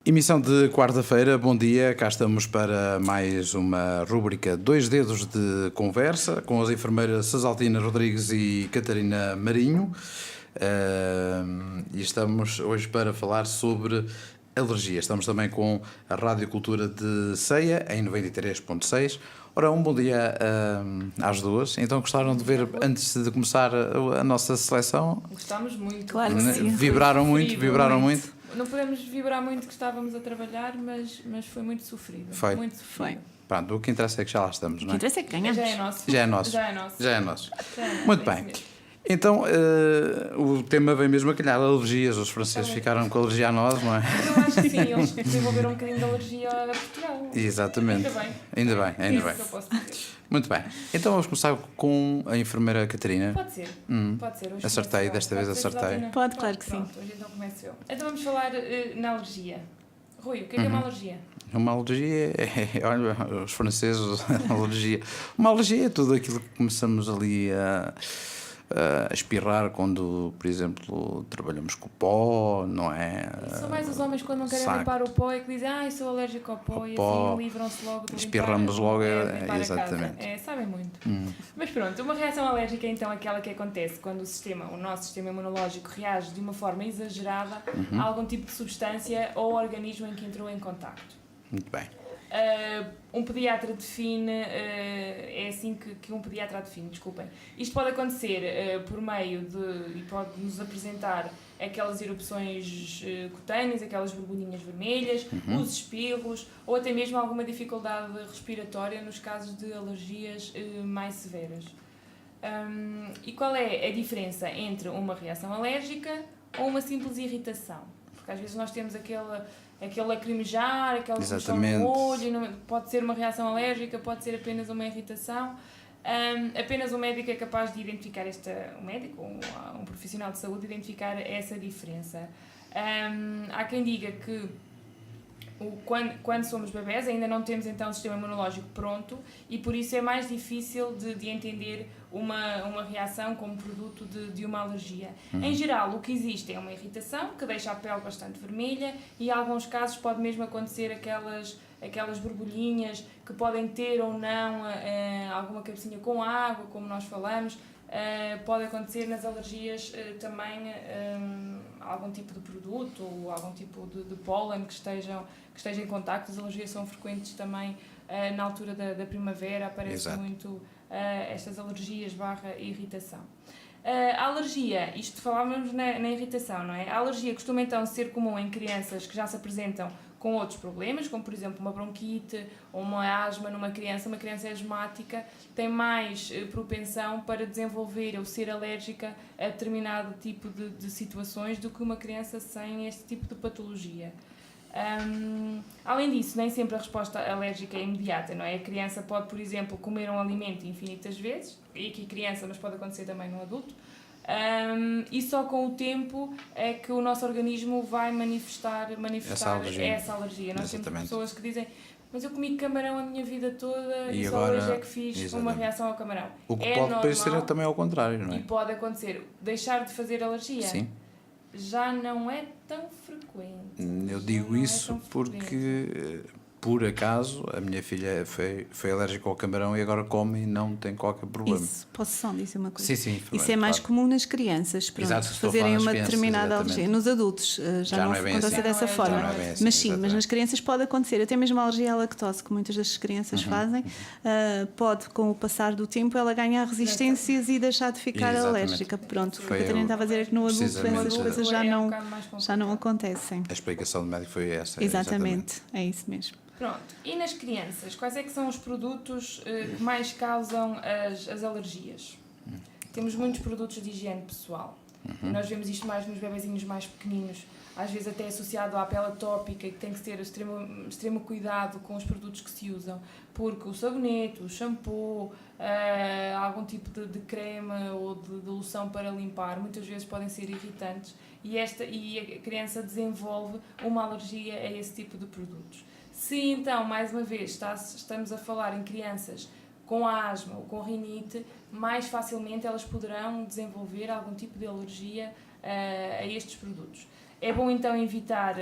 Emissão de quarta-feira, bom dia, cá estamos para mais uma rúbrica Dois Dedos de Conversa com as enfermeiras Cesaltina Rodrigues e Catarina Marinho. E estamos hoje para falar sobre alergia. Estamos também com a Rádio Cultura de Ceia em 93.6. Ora, um bom dia às duas. Então gostaram de ver, antes de começar a nossa seleção? Gostámos muito. Claro que sim. Vibraram muito. Não podemos vibrar muito que estávamos a trabalhar, mas foi muito sofrido. Foi. Muito sofrido. Pronto, o que interessa é que já lá estamos, não é? O que interessa é que ganhamos. Já é nosso. Já é nosso. Já é nosso. Já é nosso. Já é nosso. Muito É bem. isso mesmo. Então, o tema vem mesmo a calhar, alergias. Os franceses ficaram com alergia a nós, não é? Eu acho que sim, eles desenvolveram um bocadinho de alergia a Portugal. Exatamente. Ainda bem. Ainda bem. É isso que eu posso dizer. Muito bem. Então vamos começar com a enfermeira Catarina. Pode ser. Pode ser. Hoje Acertei, começo eu. desta vez Pode ser, acertei. Cesaltina? Pode, claro que Pronto, sim. hoje então começo eu. Então vamos falar na alergia. Rui, o que é uma alergia? Uma alergia olha, os franceses, alergia. Uma alergia é tudo aquilo que começamos ali a espirrar quando, por exemplo, trabalhamos com o pó, não é? São mais os homens quando não querem saco. limpar o pó é que dizem, eu sou alérgico ao pó, e pó, assim livram-se logo de espirramos logo, limpar exatamente. a casa. Sabem muito. Mas pronto, uma reação alérgica é então aquela que acontece quando o nosso sistema imunológico reage de uma forma exagerada a algum tipo de substância ou organismo em que entrou em contacto. Muito bem. Um pediatra define, é assim que um pediatra define, desculpem. Isto pode acontecer por meio de, e pode nos apresentar aquelas erupções cutâneas, aquelas borbulhinhas vermelhas, os espirros, ou até mesmo alguma dificuldade respiratória nos casos de alergias mais severas. E qual é a diferença entre uma reação alérgica ou uma simples irritação? Porque às vezes nós temos aquele lacrimejar, aquela comichão no olho, pode ser uma reação alérgica, pode ser apenas uma irritação. Apenas o médico é capaz de identificar um médico, um profissional de saúde, identificar essa diferença. Há quem diga que quando somos bebés ainda não temos então o sistema imunológico pronto e por isso é mais difícil de entender uma reação como produto de uma alergia. Em geral, o que existe é uma irritação que deixa a pele bastante vermelha e em alguns casos pode mesmo acontecer aquelas borbulhinhas que podem ter ou não alguma cabecinha com água, como nós falamos. Pode acontecer nas alergias também algum tipo de produto ou algum tipo de pólen que esteja em contacto. As alergias são frequentes também na altura da primavera, aparece muito estas alergias / irritação. A alergia, isto falávamos na irritação, não é? A alergia costuma então ser comum em crianças que já se apresentam com outros problemas, como por exemplo uma bronquite ou uma asma numa criança. Uma criança asmática tem mais propensão para desenvolver ou ser alérgica a determinado tipo de situações do que uma criança sem este tipo de patologia. Além disso, nem sempre a resposta alérgica é imediata, não é? A criança pode, por exemplo, comer um alimento infinitas vezes, e aqui criança, mas pode acontecer também no adulto, e só com o tempo é que o nosso organismo vai manifestar essa alergia. Nós temos pessoas que dizem, mas eu comi camarão a minha vida toda e só hoje é que fiz uma reação ao camarão. O que pode depois ser também ao contrário, não é? E pode acontecer, deixar de fazer alergia. Sim. Já não é tão frequente. Eu digo isso porque, por acaso, a minha filha foi alérgica ao camarão e agora come e não tem qualquer problema. Isso, posso só dizer uma coisa? Sim, isso é mais comum nas crianças, pronto, Exato, fazerem uma determinada alergia. Nos adultos já não acontece dessa forma. Mas sim, mas nas crianças pode acontecer, até mesmo a alergia à lactose, que muitas das crianças fazem, pode, com o passar do tempo, ela ganhar resistências e deixar de ficar alérgica. Pronto, o que a Catarina estava a dizer é que no adulto essas coisas já não acontecem. A explicação do médico foi essa. Exatamente, é isso mesmo. Pronto, e nas crianças, quais é que são os produtos que mais causam as alergias? Temos muitos produtos de higiene pessoal. Nós vemos isto mais nos bebezinhos mais pequeninos, às vezes até associado à pele atópica, que tem que ter extremo cuidado com os produtos que se usam, porque o sabonete, o shampoo, algum tipo de creme ou de loção para limpar, muitas vezes podem ser irritantes e a criança desenvolve uma alergia a esse tipo de produtos. Se então, mais uma vez, estamos a falar em crianças com asma ou com rinite, mais facilmente elas poderão desenvolver algum tipo de alergia a estes produtos. É bom então evitar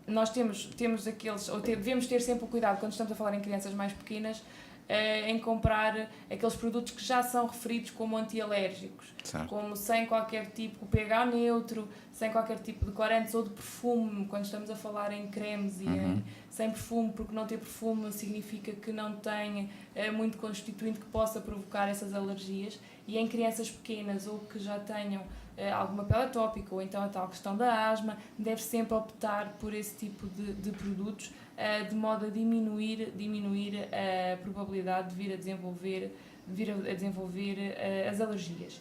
nós temos aqueles, ou devemos ter sempre o cuidado, quando estamos a falar em crianças mais pequenas, em comprar aqueles produtos que já são referidos como antialérgicos, como sem qualquer tipo de pH neutro, sem qualquer tipo de corantes ou de perfume, quando estamos a falar em cremes e sem perfume, porque não ter perfume significa que não tem muito constituinte que possa provocar essas alergias, e em crianças pequenas ou que já tenham alguma pele atópica ou então a tal questão da asma, deve sempre optar por esse tipo de produtos, de modo a diminuir a probabilidade de vir a desenvolver as alergias.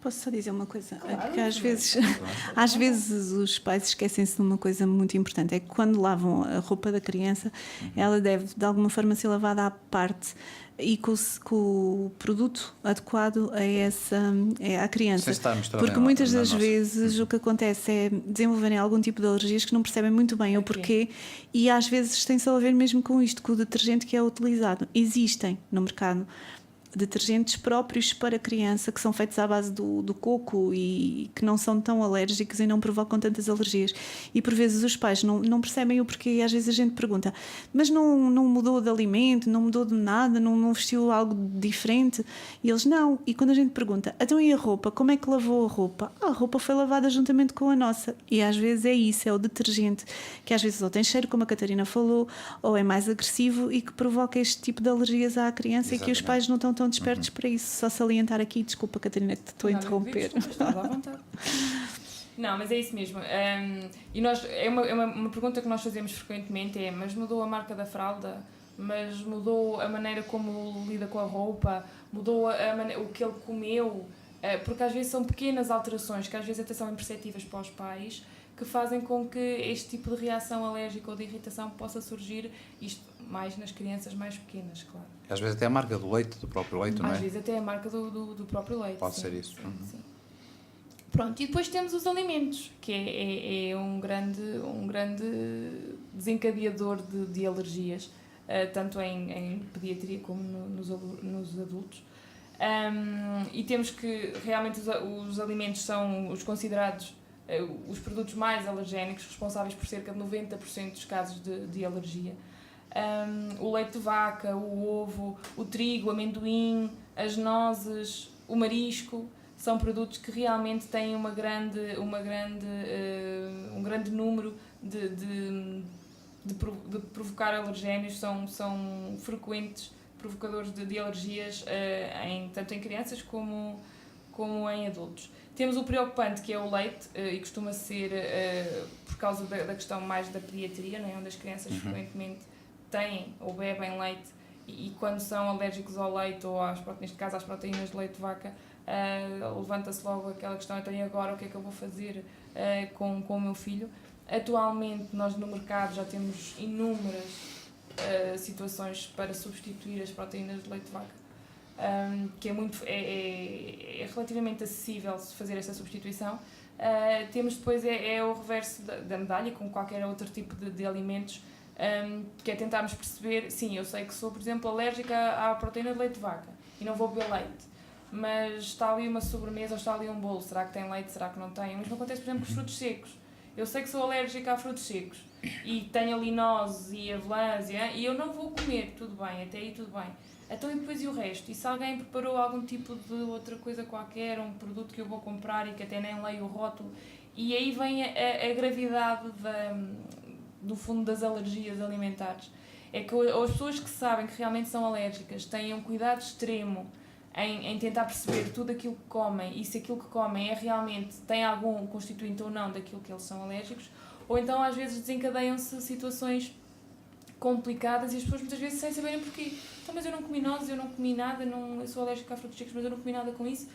Posso só dizer uma coisa? Claro, que às vezes os pais esquecem-se de uma coisa muito importante, é que quando lavam a roupa da criança, ela deve de alguma forma ser lavada à parte e com o produto adequado à criança. Porque muitas das vezes o que acontece é desenvolverem algum tipo de alergias que não percebem muito bem o porquê, e às vezes tem só a ver mesmo com isto, com o detergente que é utilizado. Existem no mercado detergentes próprios para criança que são feitos à base do coco e que não são tão alérgicos e não provocam tantas alergias, e por vezes os pais não percebem o porquê, e às vezes a gente pergunta, mas não mudou de alimento, não mudou de nada, não vestiu algo diferente, e eles não, e quando a gente pergunta, então e a roupa, como é que lavou a roupa? A roupa foi lavada juntamente com a nossa, e às vezes é isso, é o detergente que às vezes ou tem cheiro, como a Catarina falou, ou é mais agressivo e que provoca este tipo de alergias à criança. Exatamente. E que os pais não estão tão despertos para isso. Só salientar aqui, desculpa Catarina que te estou a interromper. Estás à vontade. Não, mas é isso mesmo. E nós, é uma pergunta que nós fazemos frequentemente, mas mudou a marca da fralda? Mas mudou a maneira como lida com a roupa? Mudou o que ele comeu? Porque às vezes são pequenas alterações que às vezes até são imperceptíveis para os pais, que fazem com que este tipo de reação alérgica ou de irritação possa surgir, isto mais nas crianças mais pequenas, claro. Às vezes até a marca do leite, do próprio leite, não é? Às vezes até a marca do próprio leite. Pode ser isso. Sim. Pronto, e depois temos os alimentos, que é um grande desencadeador de alergias, tanto em pediatria como nos adultos. E temos que realmente os alimentos são os considerados os produtos mais alergénicos, responsáveis por cerca de 90% dos casos de alergia. O leite de vaca, o ovo, o trigo, o amendoim, as nozes, o marisco, são produtos que realmente têm um grande número de provocar alergénios, são frequentes provocadores de alergias, tanto em crianças como em adultos. Temos o preocupante, que é o leite, e costuma ser por causa da questão mais da pediatria, não é? Onde as crianças frequentemente têm ou bebem leite, e quando são alérgicos ao leite ou neste caso às proteínas de leite de vaca, levanta-se logo aquela questão, então e agora o que é que eu vou fazer com o meu filho? Atualmente nós no mercado já temos inúmeras situações para substituir as proteínas de leite de vaca, que é relativamente acessível fazer essa substituição. Temos depois o reverso da medalha, com qualquer outro tipo de alimentos, que é tentarmos perceber, sim, eu sei que sou, por exemplo, alérgica à proteína de leite de vaca e não vou beber leite, mas está ali uma sobremesa ou está ali um bolo, será que tem leite, será que não tem? O mesmo acontece, por exemplo, com os frutos secos. Eu sei que sou alérgica a frutos secos e tenho ali nozes e avelãs e eu não vou comer, tudo bem, até aí tudo bem. Então e depois e o resto? E se alguém preparou algum tipo de outra coisa qualquer, um produto que eu vou comprar e que até nem leio o rótulo, e aí vem a gravidade do fundo das alergias alimentares. É que as pessoas que sabem que realmente são alérgicas têm um cuidado extremo em tentar perceber tudo aquilo que comem e se aquilo que comem realmente tem algum constituinte ou não daquilo que eles são alérgicos, ou então às vezes desencadeiam-se situações complicadas e as pessoas muitas vezes sem saberem porquê. Então, mas eu não comi nozes, eu não comi nada, eu sou alérgica a frutos secos, mas eu não comi nada com isso.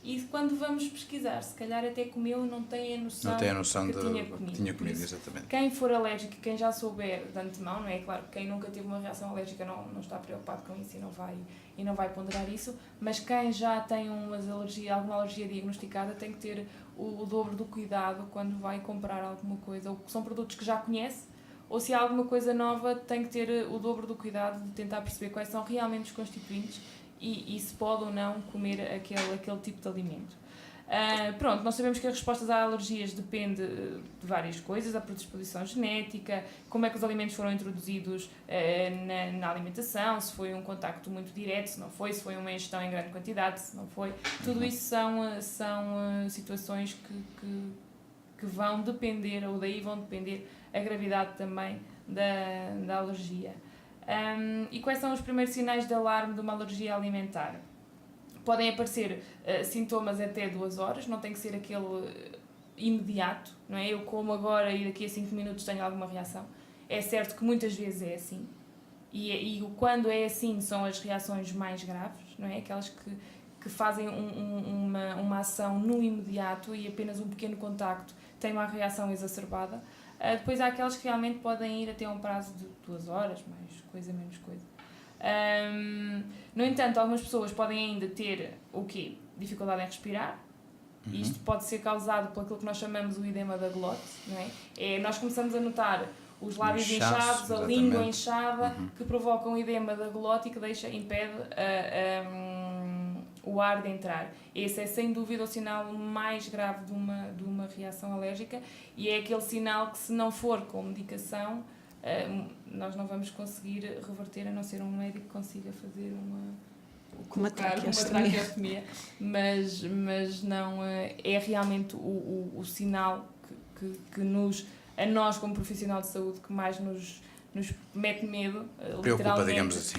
E quando vamos pesquisar, se calhar até comeu, não tem a noção que tinha comido. Exatamente. Quem for alérgico, quem já souber de antemão, não é? Claro, quem nunca teve uma reação alérgica não está preocupado com isso e não vai ponderar isso, mas quem já tem alguma alergia diagnosticada tem que ter o dobro do cuidado quando vai comprar alguma coisa, ou são produtos que já conhece, ou se há alguma coisa nova, tem que ter o dobro do cuidado de tentar perceber quais são realmente os constituintes e se pode ou não comer aquele tipo de alimento. Pronto, nós sabemos que as respostas a alergias dependem de várias coisas, a predisposição genética, como é que os alimentos foram introduzidos na alimentação, se foi um contacto muito direto, se não foi, se foi uma ingestão em grande quantidade, se não foi. Tudo isso são situações que vão depender, ou daí vão depender a gravidade também da alergia. E quais são os primeiros sinais de alarme de uma alergia alimentar? Podem aparecer sintomas até 2 horas, não tem que ser aquele imediato, não é? Eu como agora e daqui a 5 minutos tenho alguma reação. É certo que muitas vezes é assim. E quando é assim são as reações mais graves, não é? Aquelas que fazem uma ação no imediato e apenas um pequeno contacto tem uma reação exacerbada. Depois há aquelas que realmente podem ir até um prazo de 2 horas, mais coisa, menos coisa. No entanto, algumas pessoas podem ainda ter o quê? Dificuldade em respirar. Isto pode ser causado por aquilo que nós chamamos o edema da glote, não é? Nós começamos a notar os lábios inchados, a língua inchada, que provocam o edema da glote e que impede o ar de entrar. Esse é sem dúvida o sinal mais grave de uma reação alérgica e é aquele sinal que, se não for com medicação, nós não vamos conseguir reverter, a não ser um médico que consiga fazer uma traqueostomia, mas não é realmente o sinal que a nós como profissional de saúde que mais nos mete medo, preocupa, digamos assim.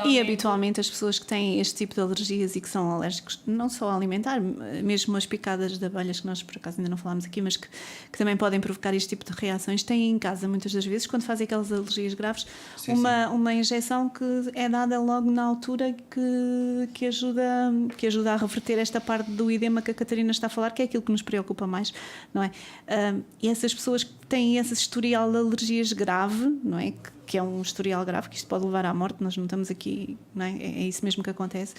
E habitualmente as pessoas que têm este tipo de alergias e que são alérgicos, não só alimentar, mesmo as picadas de abelhas, que nós por acaso ainda não falámos aqui, mas que também podem provocar este tipo de reações, têm em casa muitas das vezes, quando fazem aquelas alergias graves, uma injeção que é dada logo na altura que ajuda a reverter esta parte do edema que a Catarina está a falar, que é aquilo que nos preocupa mais, não é? E essas pessoas que têm esse historial de alergias grave, não é? Que é um historial grave, que isto pode levar à morte, nós não estamos aqui, não é? É isso mesmo que acontece.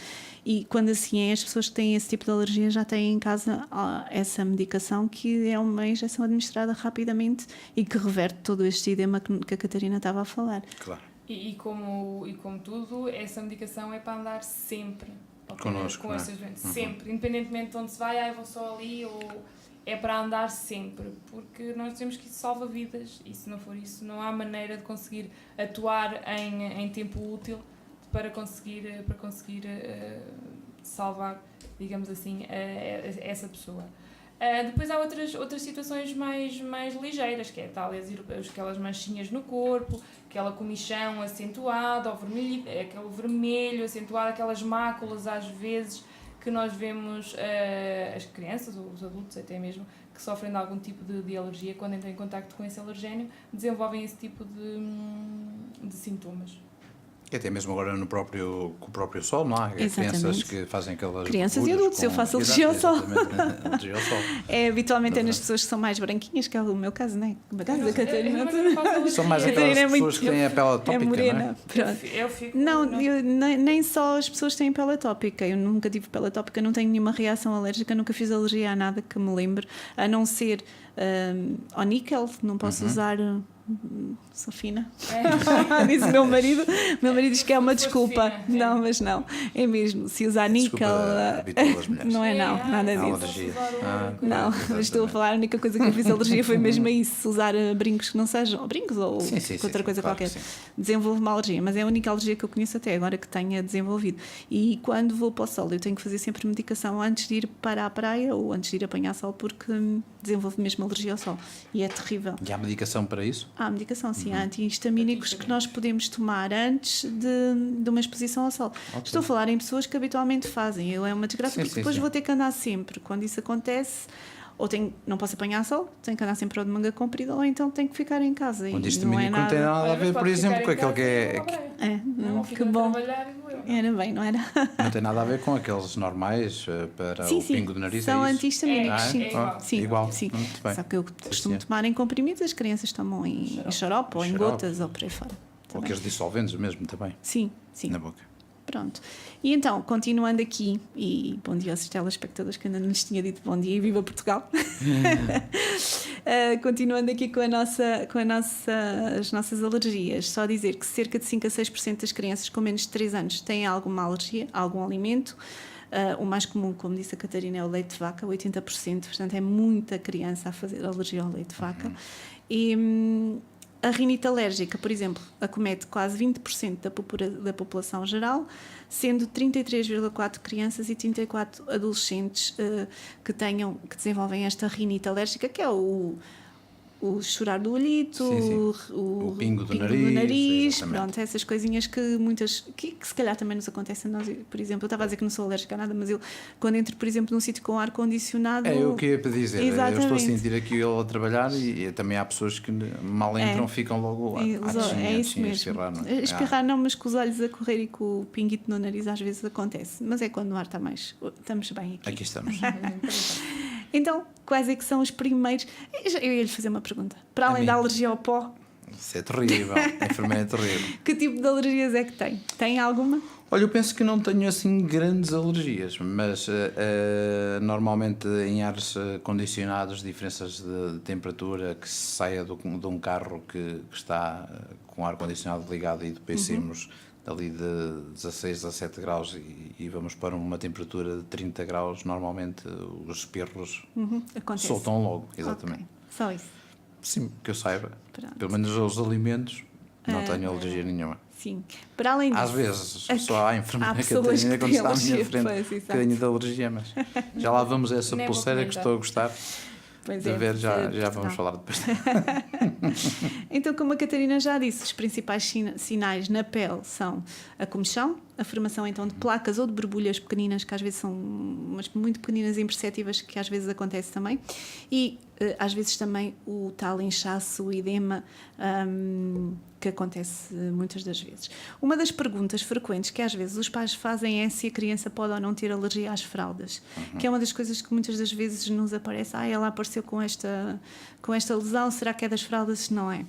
E quando assim é, as pessoas que têm esse tipo de alergia já têm em casa essa medicação, que é uma injeção administrada rapidamente e que reverte todo este edema que a Catarina estava a falar. Claro. E como tudo, essa medicação é para andar sempre connosco, com essas doenças, sempre, independentemente de onde se vai, vou só ali, ou é para andar sempre, porque nós temos que isso salva vidas, e se não for isso, não há maneira de conseguir atuar em tempo útil para conseguir salvar, digamos assim, essa pessoa. Depois há outras situações mais ligeiras, que é tal, aquelas manchinhas no corpo, aquela comichão acentuada, aquele vermelho acentuado, aquelas máculas às vezes que nós vemos as crianças ou os adultos até mesmo que sofrem de algum tipo de alergia, quando entram em contacto com esse alergénio, desenvolvem esse tipo de sintomas. E até mesmo agora com o próprio sol, não há? Crianças que fazem aquelas... Crianças e adultos, eu faço alergia ao sol. Alergia ao sol. Habitualmente é nas pessoas que são mais branquinhas, que é o meu caso, não é? O caso da Catarina. São mais aquelas pessoas que têm a pele atópica, é morena, não é? Pronto. Nem só as pessoas têm pele atópica. Eu nunca tive pele atópica, não tenho nenhuma reação alérgica, nunca fiz alergia a nada que me lembre, a não ser ao níquel, não posso usar... Sou fina. Diz o meu marido. Meu marido diz que é uma desculpa. Não, mas não. É mesmo. Se usar níquel. Não é, não. Nada disso. Não, mas estou a falar. A única coisa que eu fiz alergia foi mesmo a isso. Usar brincos que não sejam. Brincos ou outra coisa qualquer. Desenvolvo uma alergia. Mas é a única alergia que eu conheço até agora que tenha desenvolvido. E quando vou para o sol, eu tenho que fazer sempre medicação antes de ir para a praia ou antes de ir apanhar sol, porque desenvolvo mesmo alergia ao sol. E é terrível. E há medicação para isso? Há medicação, sim. Há antihistamínicos que nós podemos tomar antes de uma exposição ao sol. Okay. Estou a falar em pessoas que habitualmente fazem. É uma desgraça, porque depois vou ter que andar sempre. Quando isso acontece, ou não posso apanhar sol, tenho que andar sempre ao de manga comprida, ou então tenho que ficar em casa. O antihistamínico não tem nada a ver, por exemplo, com aquele que é... Que bom. Era bem, não era? Não tem nada a ver com aqueles normais para o pingo do nariz. São antihistamínicos, sim. Igual. Sim. Só que eu costumo tomar em comprimidos, as crianças tomam em xarope ou em gotas ou por aí fora. Ou aqueles dissolventes mesmo também. Sim. Na boca. Pronto. E então, continuando aqui, e bom dia aos telespectadores que ainda não lhes tinha dito bom dia e viva Portugal. Continuando aqui com as nossas alergias, só dizer que cerca de 5 a 6% das crianças com menos de 3 anos têm alguma alergia a algum alimento. O mais comum, como disse a Catarina, é o leite de vaca, 80%, portanto é muita criança a fazer alergia ao leite de vaca. E a rinite alérgica, por exemplo, acomete quase 20% da população geral, sendo 33,4 crianças e 34 adolescentes que desenvolvem esta rinite alérgica, que é o chorar do olhito, o pingo do nariz, pronto, essas coisinhas que se calhar também nos acontecem. Nós, por exemplo, eu estava a dizer que não sou alérgica a nada, mas eu, quando entro, por exemplo, num sítio com ar-condicionado... É o que eu ia dizer. Exatamente. Eu estou a sentir aquilo a trabalhar e também há pessoas que mal entram, ficam logo a espirrar. Espirrar não, mas com os olhos a correr e com o pinguito no nariz às vezes acontece. Mas é quando o ar está mais... Estamos bem aqui. Aqui estamos. Então, quais é que são os primeiros... Eu ia lhe fazer uma pergunta. Para além da alergia ao pó... Isso é terrível. A enfermeira é terrível. Que tipo de alergias é que tem? Tem alguma? Olha, eu penso que não tenho assim grandes alergias, mas normalmente em ares condicionados, diferenças de temperatura, que se saia de um carro que está com o ar-condicionado ligado e depois saímos ali de 16, 17 graus e vamos para uma temperatura de 30 graus, normalmente os espirros soltam logo, exatamente. Okay. Só isso? Sim, que eu saiba. Pronto. Pelo menos aos alimentos não tenho alergia nenhuma. Sim. Para além disso... Às vezes, só há enfermeira que quando está à minha frente, um bocadinho de alergia, mas já lá vamos a essa pulseira que estou a gostar. Pois de ver, já vamos falar depois. Então, como a Catarina já disse, os principais sinais na pele são a comichão, a formação então de placas ou de borbulhas pequeninas, que às vezes são muito pequeninas e imperceptíveis, que às vezes acontece também, e às vezes também o tal inchaço, o edema, que acontece muitas das vezes. Uma das perguntas frequentes que às vezes os pais fazem é se a criança pode ou não ter alergia às fraldas, que é uma das coisas que muitas das vezes nos aparece. Ela apareceu com esta lesão, será que é das fraldas? Não é.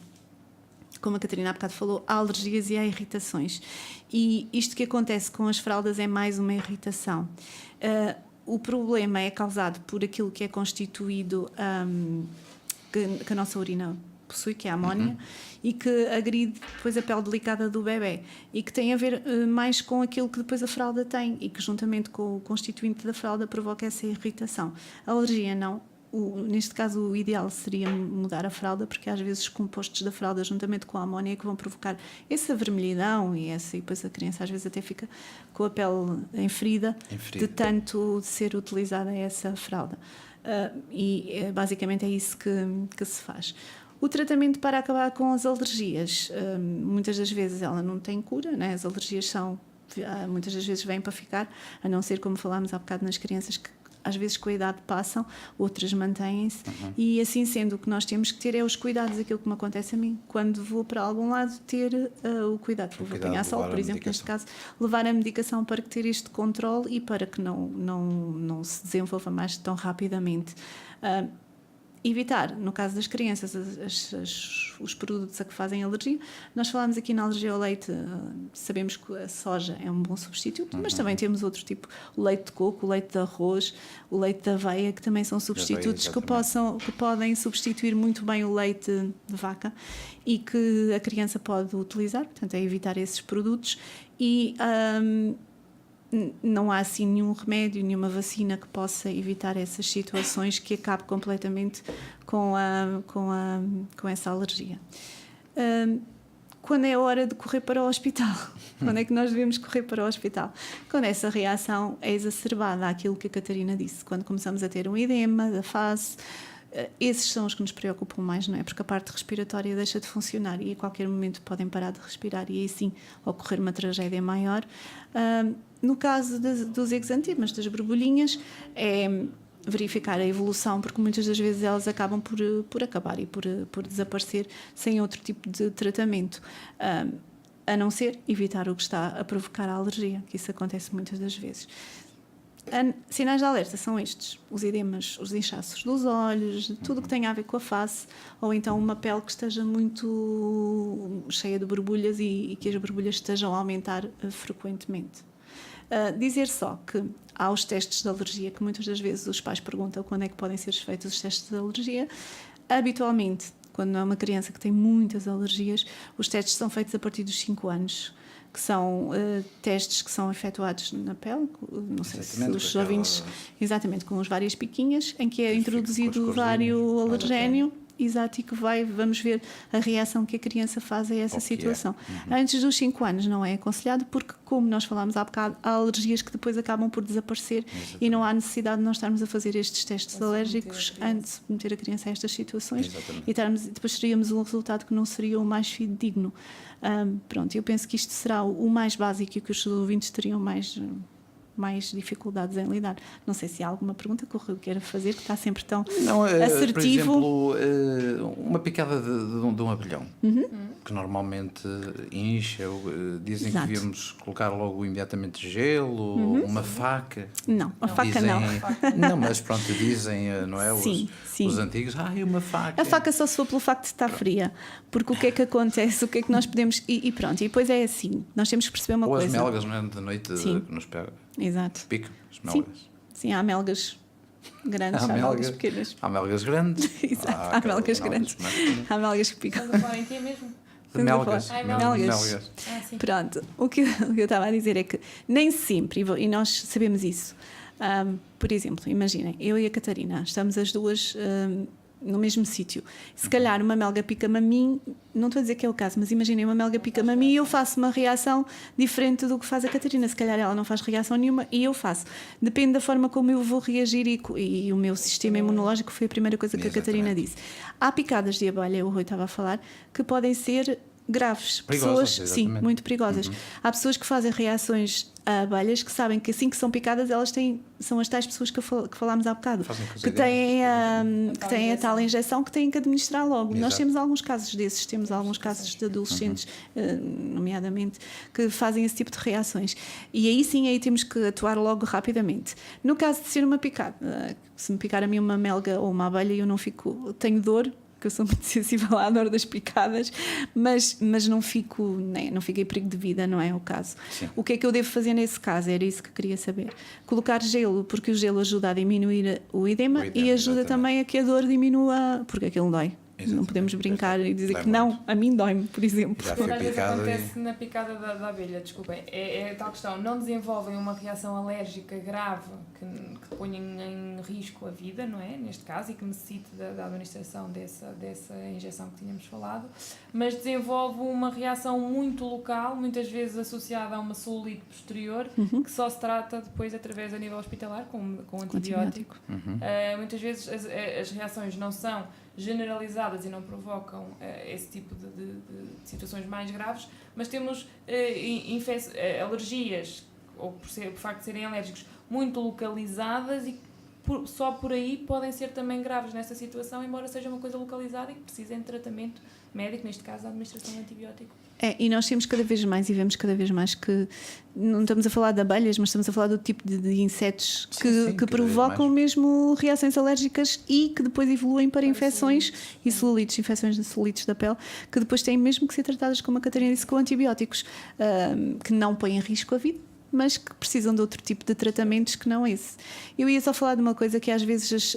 Como a Catarina há bocado falou, há alergias e há irritações. E isto que acontece com as fraldas é mais uma irritação. O problema é causado por aquilo que é constituído, que a nossa urina possui, que é a amónia, e que agride depois a pele delicada do bebê, e que tem a ver mais com aquilo que depois a fralda tem, e que juntamente com o constituinte da fralda provoca essa irritação. A alergia não. Neste caso, o ideal seria mudar a fralda, porque às vezes os compostos da fralda, juntamente com a amónia, é que vão provocar essa vermelhidão e depois a criança às vezes até fica com a pele enferida. De tanto ser utilizada essa fralda. Basicamente é isso que se faz. O tratamento para acabar com as alergias, muitas das vezes ela não tem cura, né? As alergias muitas das vezes vêm para ficar, a não ser, como falámos há bocado, nas crianças que às vezes com a idade passam, outras mantêm-se, e assim sendo, o que nós temos que ter é os cuidados, aquilo que me acontece a mim, quando vou para algum lado, ter o cuidado, vou apanhar sol, por exemplo, neste caso, levar a medicação para ter este controle e para que não se desenvolva mais tão rapidamente. Evitar, no caso das crianças, os produtos a que fazem alergia. Nós falámos aqui na alergia ao leite, sabemos que a soja é um bom substituto, mas também temos outro tipo, o leite de coco, o leite de arroz, o leite de aveia, que também são substitutos que podem substituir muito bem o leite de vaca e que a criança pode utilizar, portanto é evitar esses produtos e... não há assim nenhum remédio, nenhuma vacina que possa evitar essas situações que acabe completamente com essa alergia. Quando é a hora de correr para o hospital? Quando é que nós devemos correr para o hospital? Quando essa reação é exacerbada, aquilo que a Catarina disse, quando começamos a ter um edema da face. Esses são os que nos preocupam mais, não é? Porque a parte respiratória deixa de funcionar e a qualquer momento podem parar de respirar e aí sim ocorrer uma tragédia maior. No caso dos exantemas, das borbulhinhas, é verificar a evolução, porque muitas das vezes elas acabam por acabar e por desaparecer sem outro tipo de tratamento. A não ser evitar o que está a provocar a alergia, que isso acontece muitas das vezes. Sinais de alerta são estes: os edemas, os inchaços dos olhos, tudo o que tem a ver com a face, ou então uma pele que esteja muito cheia de borbulhas e que as borbulhas estejam a aumentar frequentemente. Dizer só que há os testes de alergia, que muitas das vezes os pais perguntam quando é que podem ser feitos os testes de alergia. Habitualmente quando não é uma criança que tem muitas alergias, os testes são feitos a partir dos 5 anos, que são testes que são efetuados na pele, não sei se os ouvintes, exatamente, com as várias piquinhas, em que é introduzido o vário alergénio. Exato, e que vamos ver a reação que a criança faz a essa situação. Antes dos 5 anos não é aconselhado, porque, como nós falámos há bocado, há alergias que depois acabam por desaparecer. Exatamente. E não há necessidade de nós estarmos a fazer estes testes alérgicos antes de meter a criança a estas situações. Exatamente. E depois teríamos um resultado que não seria o mais fidedigno. Pronto, eu penso que isto será o mais básico e que os ouvintes teriam mais dificuldades em lidar. Não sei se há alguma pergunta que o Rui queira fazer, que está sempre tão assertivo. Por exemplo, uma picada de um abelhão, que normalmente incha, dizem Exato. que devíamos colocar logo imediatamente gelo, uma faca. Não, a faca dizem, não. Não, mas pronto, dizem, não é? Sim. Os antigos, é uma faca. A faca só se for pelo facto de estar fria, porque o que é que acontece, o que é que nós podemos... E pronto, e depois é assim, nós temos que perceber uma coisa. Ou as melgas, não é? De noite que nos pega. Exato. Picam as melgas. Sim, há melgas grandes, há melgas pequenas. Há melgas grandes. Exato, há melgas grandes. Há melgas que picam. Estás a falar em quê mesmo? Melgas. Melgas. Pronto, o que eu estava a dizer é que nem sempre, e nós sabemos isso, por exemplo, imaginem, eu e a Catarina, estamos as duas no mesmo sítio. Se calhar uma melga pica-me a mim, não estou a dizer que é o caso, mas imaginem, uma melga pica-me a mim e eu faço uma reação diferente do que faz a Catarina. Se calhar ela não faz reação nenhuma e eu faço. Depende da forma como eu vou reagir e o meu sistema imunológico foi a primeira coisa que a Catarina disse. Há picadas de abelha, o Rui estava a falar, que podem ser graves, perigosas, pessoas, sim, muito perigosas. Há pessoas que fazem reações a abelhas que sabem que assim que são picadas elas são as tais pessoas que falámos há bocado, que têm a tal injeção que têm que administrar logo. Exato. Nós temos alguns casos desses, temos alguns casos de adolescentes, nomeadamente, que fazem esse tipo de reações. E aí sim, aí temos que atuar logo rapidamente. No caso de ser uma picada, se me picar a mim uma melga ou uma abelha, eu não fico, tenho dor, que eu sou muito sensível à dor das picadas, mas não fico em perigo de vida, não é o caso. Sim. O que é que eu devo fazer nesse caso? Era isso que queria saber. Colocar gelo, porque o gelo ajuda a diminuir o edema e ajuda também a que a dor diminua, porque aquilo dói. Exatamente. Não podemos brincar e dizer que não, a mim dói-me, por exemplo. Já às vezes acontece na picada da abelha, desculpem, é tal questão, não desenvolvem uma reação alérgica grave que ponha em risco a vida, não é? Neste caso, e que necessite da administração dessa injeção que tínhamos falado, mas desenvolve uma reação muito local, muitas vezes associada a uma celulite posterior, que só se trata depois através a nível hospitalar, com antibiótico. Muitas vezes as reações não são generalizadas e não provocam esse tipo de situações mais graves, mas temos alergias, ou por facto de serem alérgicos, muito localizadas e só por aí podem ser também graves nessa situação, embora seja uma coisa localizada e que precisem de tratamento médico, neste caso a administração de antibiótico. E nós temos cada vez mais e vemos cada vez mais que não estamos a falar de abelhas, mas estamos a falar do tipo de insetos que provocam mesmo reações alérgicas e que depois evoluem para infecções e celulites, infecções de celulites da pele, que depois têm mesmo que ser tratadas, como a Catarina disse, com antibióticos, que não põem em risco a vida, mas que precisam de outro tipo de tratamentos que não esse. Eu ia só falar de uma coisa que às vezes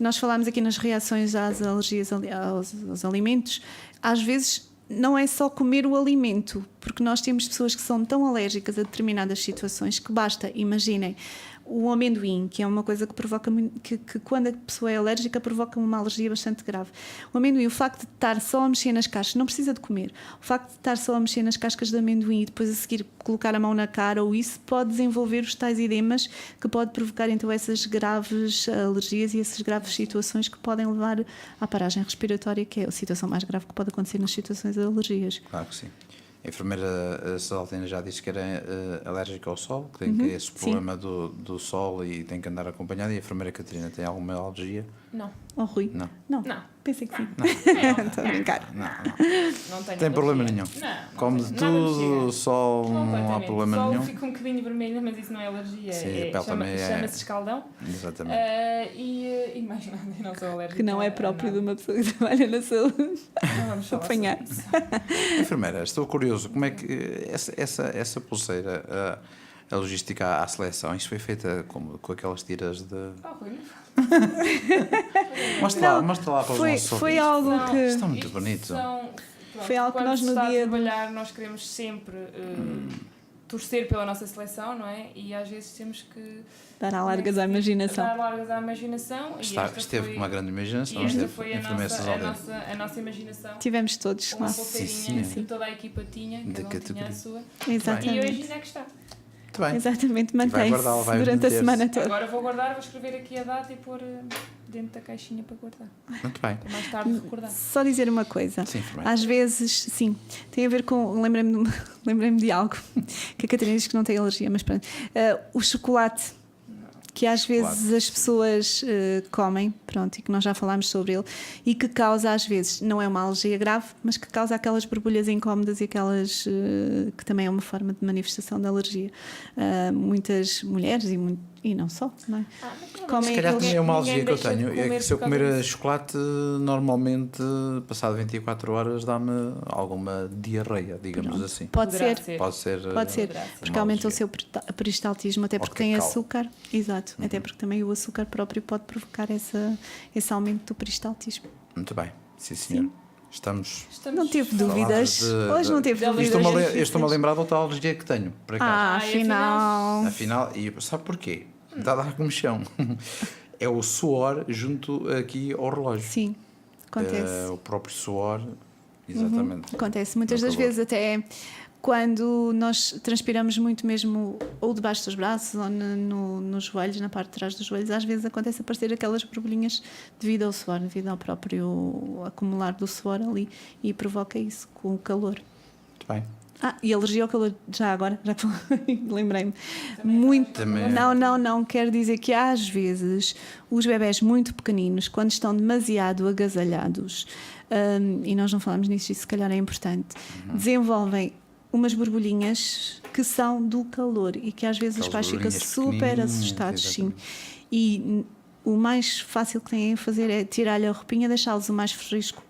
nós falámos aqui nas reações às alergias aos alimentos, às vezes não é só comer o alimento, porque nós temos pessoas que são tão alérgicas a determinadas situações que basta, imaginem, o amendoim, que é uma coisa que provoca que quando a pessoa é alérgica provoca uma alergia bastante grave. O amendoim, o facto de estar só a mexer nas cascas, não precisa de comer, o facto de estar só a mexer nas cascas de amendoim e depois a seguir colocar a mão na cara ou isso pode desenvolver os tais edemas que pode provocar então essas graves alergias e essas graves situações que podem levar à paragem respiratória, que é a situação mais grave que pode acontecer nas situações de alergias. Claro que sim. A enfermeira Saltina já disse que era alérgica ao sol, que tem esse problema do sol e tem que andar acompanhada. E a enfermeira Catarina tem alguma alergia? Não. Oh, Rui? Não. Pensei que sim. Estou a brincar. Não tem problema nenhum. Come de tudo, sol, não há problema nenhum. Só fica um bocadinho vermelho, mas isso não é alergia. Sim, chama-se escaldão. Exatamente. E mais nada, não sou alérgica. Que não é próprio de uma pessoa que trabalha na saúde. Não vamos falar apanhar. Enfermeira, estou curioso, como é que essa pulseira, a logística à seleção, isso foi feita com aquelas tiras de... mostra lá para os nossos foi algo que... Está muito bonito. Foi algo que nós no dia... a trabalhar, nós queremos sempre torcer pela nossa seleção, não é? E às vezes temos que... Dar largas à imaginação. Dar largas à imaginação. Esteve com uma grande imaginação. E esta foi a nossa imaginação. Tivemos todos uma pulseirinha que toda a equipa tinha, cada um tinha a sua. Exatamente. E hoje ainda é que está. Muito bem. Exatamente, mantém-se durante a semana toda. Agora vou guardar, vou escrever aqui a data e pôr dentro da caixinha para guardar. Muito bem. Para mais tarde recordar. Só dizer uma coisa. Sim, às vezes, sim, tem a ver com... Lembrei-me de algo que a Catarina diz que não tem alergia, mas pronto. O chocolate... que às vezes as pessoas comem, pronto, e que nós já falámos sobre ele, e que causa às vezes, não é uma alergia grave, mas que causa aquelas borbulhas incómodas e aquelas que também é uma forma de manifestação de alergia. Muitas mulheres e não só, não é? Se calhar também é uma alergia que eu tenho, é que se eu comer chocolate, normalmente, passado 24 horas, dá-me alguma diarreia, digamos assim. Pode ser, porque aumenta o seu peristaltismo, até porque tem açúcar. Exato, até porque também o açúcar próprio pode provocar esse aumento do peristaltismo. Muito bem, sim senhor. Estamos não teve dúvidas. Hoje não teve dúvidas. Eu estou-me a lembrar de outra alergia que tenho, por acaso. Afinal, e sabe porquê? Dá a dar comichão. É o suor junto aqui ao relógio. Sim, acontece. O próprio suor, exatamente. Acontece muitas das vezes, até quando nós transpiramos muito mesmo, ou debaixo dos braços, ou nos joelhos, na parte de trás dos joelhos, às vezes acontece aparecer aquelas borbulhinhas devido ao suor, devido ao próprio acumular do suor ali, e provoca isso com o calor. Muito bem. E alergia ao calor, já agora, já lembrei-me. Muito. Não, quero dizer que às vezes os bebés muito pequeninos, quando estão demasiado agasalhados, e nós não falamos nisso, isso se calhar é importante, desenvolvem umas borbulhinhas que são do calor e que às vezes os pais ficam super assustados, sim. E o mais fácil que têm a fazer é tirar-lhe a roupinha, deixá-los o mais fresco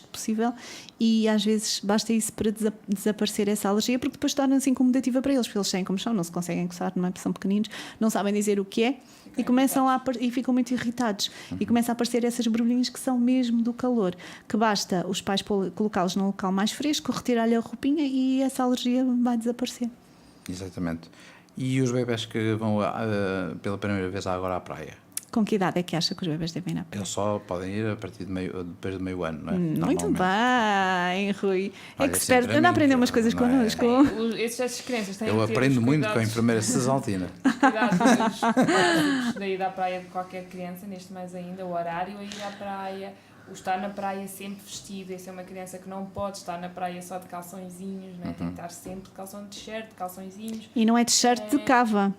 possível, e às vezes basta isso para desaparecer essa alergia, porque depois torna-se incomodativa para eles, porque eles têm comichão, não se conseguem coçar, não é? Porque são pequeninos, não sabem dizer o que é, e começam e ficam muito irritados, e começam a aparecer essas borbulhinhas que são mesmo do calor, que basta os pais colocá-los num local mais fresco, retirar-lhe a roupinha e essa alergia vai desaparecer. Exatamente. E os bebés que vão pela primeira vez agora à praia? Com que idade é que acha que os bebés devem ir à praia? Eles só podem ir a partir depois de meio ano, não é? Muito bem, Rui. Expert, anda a aprender umas coisas connosco. Essas crianças têm eu aprendo muito com a enfermeira Cesaltina. Cuidados da ida à praia de qualquer criança, neste mais ainda, o horário a ir à praia, o estar na praia sempre vestido. Essa é uma criança que não pode estar na praia só de calçõezinhos, não é? Tem que estar sempre de calção de t-shirt, de calçõezinhos. E não é t-shirt de cava.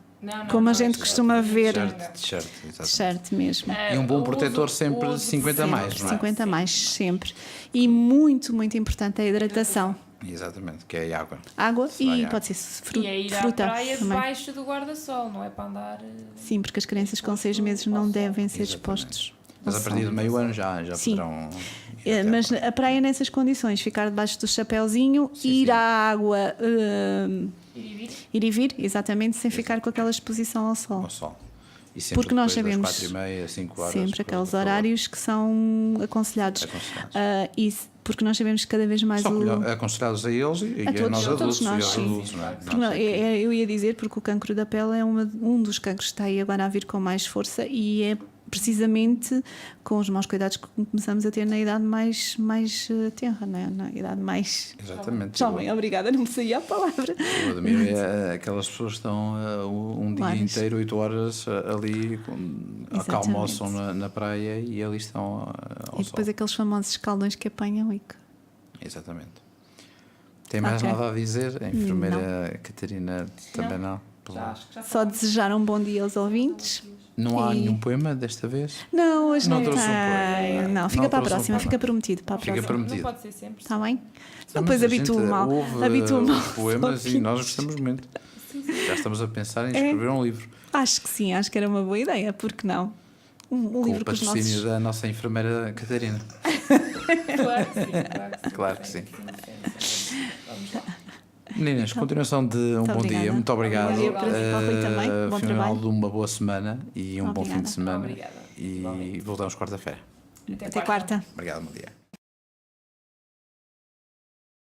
Como a gente costuma ver. T-shirt mesmo. E um bom protetor sempre 50 a mais, não é? 50 a mais, sempre. E muito, muito importante a hidratação. Exatamente, que é a água. Água e pode ser fruta. E a ir à praia debaixo do guarda-sol, não é para andar... Sim, porque as crianças com 6 meses não devem ser expostos. Mas a partir de meio ano já poderão... Mas a praia nessas condições, ficar debaixo do chapéuzinho, ir à água... Ir e vir, exatamente, sem ficar com aquela exposição ao sol. E sempre porque nós sabemos 4h30, 5 horas. Sempre aqueles horários que são aconselhados. Porque nós sabemos que cada vez mais. Aconselhados a eles e a nós adultos. Eu ia dizer, porque o cancro da pele é um dos cancros que está aí agora a vir com mais força, e é precisamente com os maus cuidados que começamos a ter na idade mais tenra, não é? Na idade mais... Exatamente. Jovem, obrigada, não me saía a palavra. O Ademir é aquelas pessoas que estão um dia inteiro, 8 horas ali, almoçam na praia e ali estão ao sol. E depois aqueles famosos escaldões que apanham e que... Exatamente. Tem mais nada a dizer? A enfermeira Catarina também não? Só desejar um bom dia aos ouvintes. Não há nenhum poema desta vez? Não, hoje não trouxe tem. Um poema. Não, fica para a próxima, fica prometido para a próxima. Fica prometido. Não pode ser sempre. Está bem? Depois habituo mal. Houve poemas e nós gostamos muito. Já estamos a pensar em escrever um livro. Acho que sim, acho que era uma boa ideia, porque não? Um livro com os nossos... patrocínio da nossa enfermeira Catarina. Claro que sim. Claro que sim. Vamos lá. Meninas, continuação de um bom dia. Muito obrigado. Bom final trabalho. de uma boa semana e um bom fim de semana. Obrigada. E voltamos quarta-feira. Até quarta. Obrigado, bom dia.